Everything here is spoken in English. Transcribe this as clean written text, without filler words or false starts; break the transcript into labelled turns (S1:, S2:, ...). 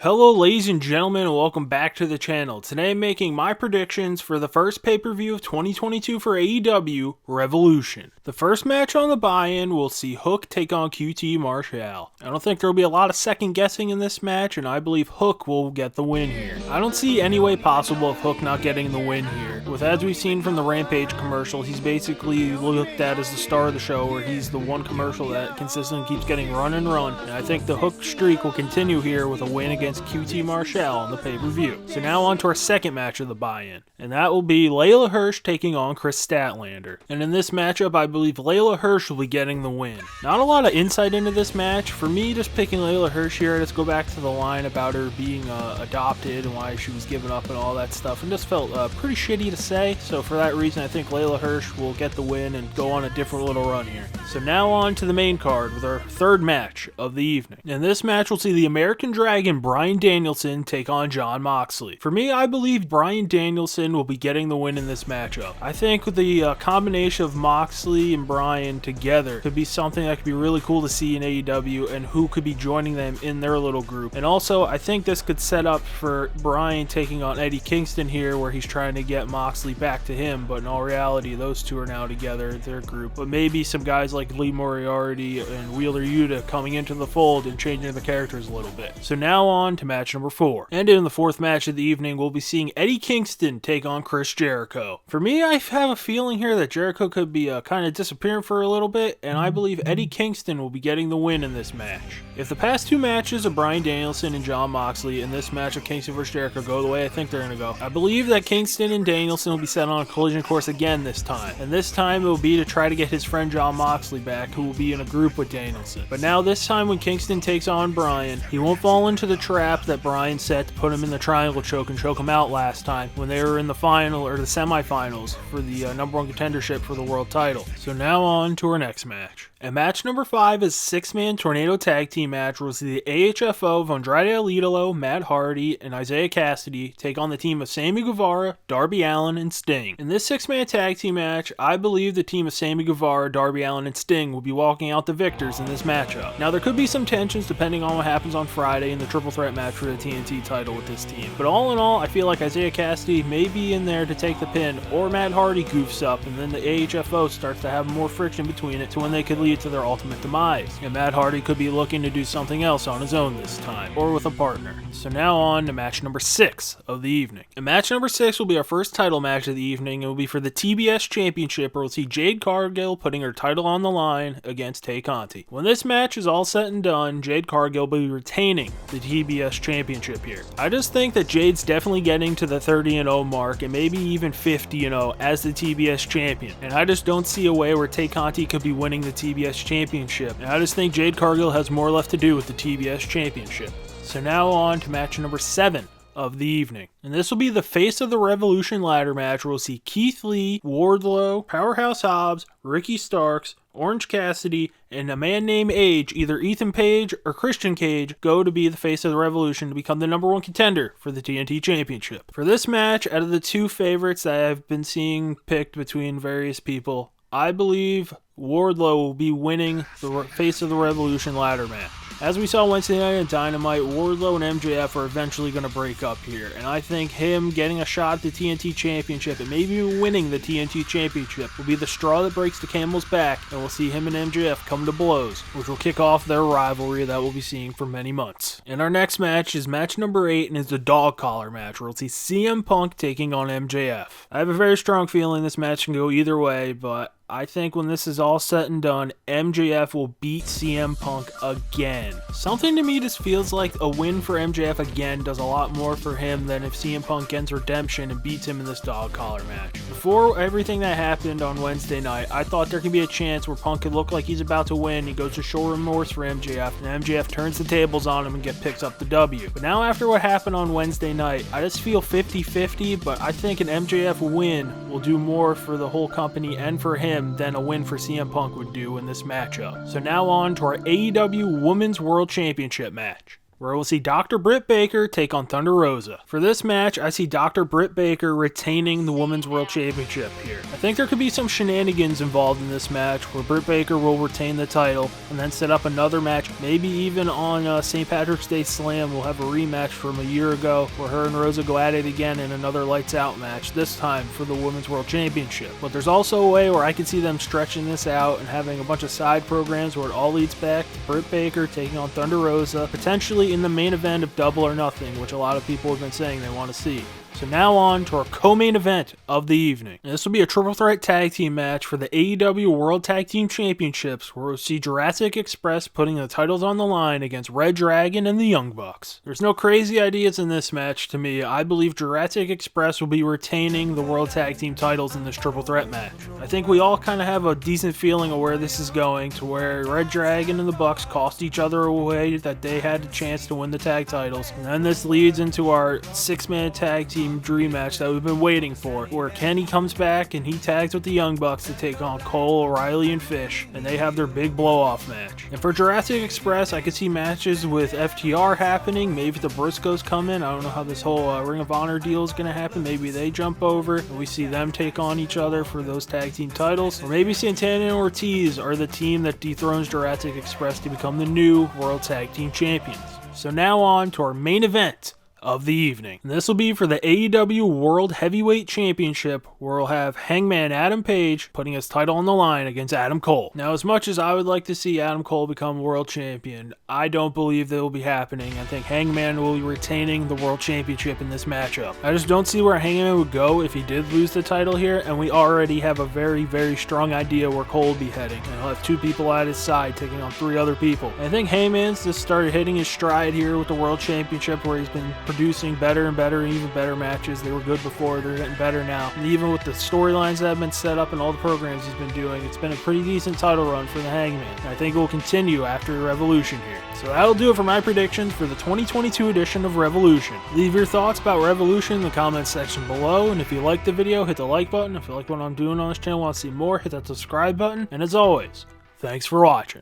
S1: Hello ladies and gentlemen, and welcome back to the channel. Today I'm making my predictions for the first pay-per-view of 2022 for AEW Revolution. The first match on the buy-in will see Hook take on QT Marshall. I don't think there will be a lot of second guessing in this match, and I believe Hook will get the win here. I don't see any way possible of Hook not getting the win here. With as we've seen from the Rampage commercial, he's basically looked at as the star of the show, where he's the one commercial that consistently keeps getting run and run. And I think the Hook streak will continue here with a win against QT Marshall on the pay-per-view. So now on to our second match of the buy-in, and that will be Layla Hirsch taking on Kris Statlander. And in this matchup, I believe Layla Hirsch will be getting the win. Not a lot of insight into this match. For me, just picking Layla Hirsch here, let's go back to the line about her being adopted and why she was given up and all that stuff, and just felt pretty shitty to say. So for that reason, I think Layla Hirsch will get the win and go on a different little run here. So now on to the main card with our third match of the evening. In this match, we'll see the American Dragon Bryan Danielson take on Jon Moxley. For me, I believe Bryan Danielson will be getting the win in this matchup. I think the combination of Moxley and Bryan together could be something that could be really cool to see in AEW, and who could be joining them in their little group. And also, I think this could set up for Bryan taking on Eddie Kingston here, where he's trying to get Moxley back to him, but in all reality, those two are now together, their group. But maybe some guys like Lee Moriarty and Wheeler Yuta coming into the fold and changing the characters a little bit. So now on to match number 4. And in the fourth match of the evening, we'll be seeing Eddie Kingston take on Chris Jericho. For me, I have a feeling here that Jericho could be kind of disappearing for a little bit, and I believe Eddie Kingston will be getting the win in this match. If the past two matches of Bryan Danielson and Jon Moxley and this match of Kingston vs. Jericho go the way I think they're going to go, I believe that Kingston and Danielson will be set on a collision course again this time. And this time it will be to try to get his friend Jon Moxley back, who will be in a group with Danielson. But now this time when Kingston takes on Bryan, he won't fall into the trap that Bryan set to put him in the triangle choke and choke him out last time when they were in the final or the semifinals for the number one contendership for the world title. So now on to our next match. And match number 5 is a 6-man tornado tag team match where we'll see the AHFO of Andrade El Idolo, Matt Hardy, and Isaiah Cassidy take on the team of Sammy Guevara, Darby Allin, and Sting. In this 6-man tag team match, I believe the team of Sammy Guevara, Darby Allin, and Sting will be walking out the victors in this matchup. Now there could be some tensions depending on what happens on Friday in the triple threat match for the TNT title with this team. But all in all, I feel like Isaiah Cassidy may be in there to take the pin, or Matt Hardy goofs up and then the AHFO starts to have more friction between it to when they could lead to their ultimate demise. And Matt Hardy could be looking to do something else on his own this time, or with a partner. So now on to match number 6 of the evening. And match number 6 will be our first title match of the evening. It will be for the TBS Championship, where we'll see Jade Cargill putting her title on the line against Tay Conti. When this match is all said and done, Jade Cargill will be retaining the TBS Championship here. I just think that Jade's definitely getting to the 30-0 mark, and maybe even 50-0 as the TBS champion. And I just don't see a way where Tay Conti could be winning the TBS Championship. And I just think Jade Cargill has more left to do with the TBS Championship. So now on to match number 7 of the evening. And this will be the Face of the Revolution ladder match, where we'll see Keith Lee, Wardlow, Powerhouse Hobbs, Ricky Starks, Orange Cassidy, and a man named Age, either Ethan Page or Christian Cage, go to be the Face of the Revolution to become the number 1 contender for the TNT Championship. For this match, out of the two favorites that I've been seeing picked between various people, I believe Wardlow will be winning the Face of the Revolution ladder match. As we saw Wednesday night at Dynamite, Wardlow and MJF are eventually going to break up here, and I think him getting a shot at the TNT Championship and maybe winning the TNT Championship will be the straw that breaks the camel's back, and we'll see him and MJF come to blows, which will kick off their rivalry that we'll be seeing for many months. And our next match is match number 8, and is the dog collar match, where we'll see CM Punk taking on MJF. I have a very strong feeling this match can go either way, but I think when this is all said and done, MJF will beat CM Punk again. Something to me just feels like a win for MJF again does a lot more for him than if CM Punk gets redemption and beats him in this dog collar match. Before everything that happened on Wednesday night, I thought there could be a chance where Punk could look like he's about to win. He goes to show remorse for MJF, and MJF turns the tables on him and picks up the W. But now after what happened on Wednesday night, I just feel 50-50, but I think an MJF win will do more for the whole company and for him than a win for CM Punk would do in this matchup. So now on to our AEW Women's World Championship match. where we'll see Dr. Britt Baker take on Thunder Rosa. For this match, I see Dr. Britt Baker retaining the Women's World Championship here. I think there could be some shenanigans involved in this match where Britt Baker will retain the title and then set up another match, maybe even on St. Patrick's Day Slam. We'll have a rematch from a year ago where her and Rosa go at it again in another lights out match, this time for the Women's World Championship. But there's also a way where I could see them stretching this out and having a bunch of side programs where it all leads back to Britt Baker taking on Thunder Rosa, potentially in the main event of Double or Nothing, which a lot of people have been saying they want to see. So now on to our co-main event of the evening. And this will be a triple threat tag team match for the AEW World Tag Team Championships, where we'll see Jurassic Express putting the titles on the line against Red Dragon and the Young Bucks. There's no crazy ideas in this match to me. I believe Jurassic Express will be retaining the World Tag Team titles in this triple threat match. I think we all kind of have a decent feeling of where this is going, to where Red Dragon and the Bucks cost each other away that they had a chance to win the tag titles. And then this leads into our 6-man tag team dream match that we've been waiting for, where Kenny comes back and he tags with the Young Bucks to take on Cole, O'Reilly, and Fish, and they have their big blow-off match. And for Jurassic Express, I could see matches with FTR happening. Maybe the Briscoes come in. I don't know how this whole Ring of Honor deal is going to happen. Maybe they jump over and we see them take on each other for those tag team titles. Or maybe Santana and Ortiz are the team that dethrones Jurassic Express to become the new World Tag Team Champions. So now on to our main event of the evening. And this will be for the AEW World Heavyweight Championship, where we'll have Hangman Adam Page putting his title on the line against Adam Cole. Now, as much as I would like to see Adam Cole become world champion, I don't believe that will be happening. I think Hangman will be retaining the world championship in this matchup. I just don't see where Hangman would go if he did lose the title here, and we already have a very, very strong idea where Cole will be heading. And he'll have 2 people at his side taking on 3 other people. And I think Hangman's just started hitting his stride here with the world championship, where he's been producing better and better and even better matches. They were good before, they're getting better now. And even with the storylines that have been set up and all the programs he's been doing, it's been a pretty decent title run for the Hangman. And I think it will continue after Revolution here. So that'll do it for my predictions for the 2022 edition of Revolution. Leave your thoughts about Revolution in the comments section below, and if you liked the video, hit the like button. If you like what I'm doing on this channel, want to see more, hit that subscribe button. And as always, thanks for watching.